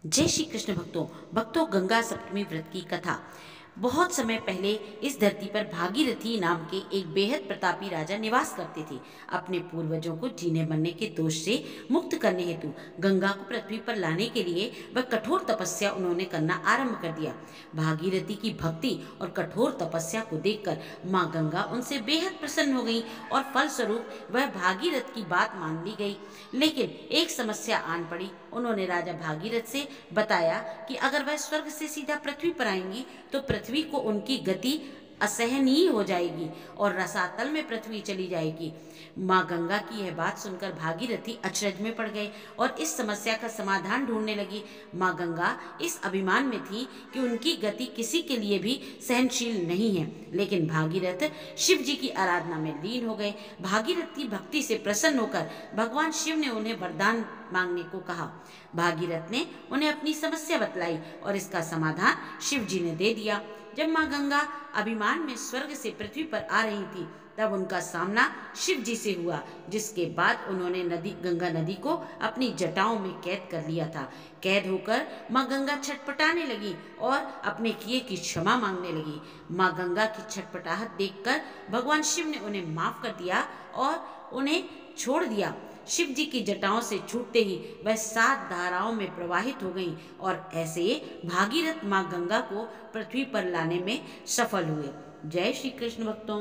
जय श्री कृष्ण भक्तों गंगा सप्तमी व्रत की कथा। बहुत समय पहले इस धरती पर भागीरथी नाम के एक बेहद प्रतापी राजा निवास करते थे। अपने पूर्वजों को जीने मरने के दोष से मुक्त करने हेतु गंगा को पृथ्वी पर लाने के लिए वह कठोर तपस्या उन्होंने करना आरंभ कर दिया। भागीरथी की भक्ति और कठोर तपस्या को देखकर माँ गंगा उनसे बेहद प्रसन्न हो गई और फलस्वरूप वह भागीरथ की बात मान ली गई। लेकिन एक समस्या आन पड़ी। उन्होंने राजा भागीरथ से बताया कि अगर वह स्वर्ग से सीधा पृथ्वी पर आएंगी तो पृथ्वी को उनकी गति असहनीय हो जाएगी और रसातल में पृथ्वी चली जाएगी। माँ गंगा की यह बात सुनकर भागीरथी अचरज में पड़ गए और इस समस्या का समाधान ढूंढने लगी। माँ गंगा इस अभिमान में थी कि उनकी गति किसी के लिए भी सहनशील नहीं है, लेकिन भागीरथ शिव जी की आराधना में लीन हो गए। भागीरथ की भक्ति से प्रसन्न होकर भगवान शिव ने उन्हें वरदान मांगने को कहा। भागीरथ ने उन्हें अपनी समस्या बतलाई और इसका समाधान शिव जी ने दे दिया। जब माँ गंगा अभिमान में स्वर्ग से पृथ्वी पर आ रही थी तब उनका सामना शिव जी से हुआ, जिसके बाद उन्होंने गंगा नदी को अपनी जटाओं में कैद कर लिया था। कैद होकर माँ गंगा छटपटाने लगी और अपने किए की क्षमा मांगने लगी। माँ गंगा की छटपटाहट देखकर भगवान शिव ने उन्हें माफ कर दिया और उन्हें छोड़ दिया। शिव जी की जटाओं से छूटते ही वह 7 धाराओं में प्रवाहित हो गईं और ऐसे भागीरथ माँ गंगा को पृथ्वी पर लाने में सफल हुए। जय श्री कृष्ण भक्तों।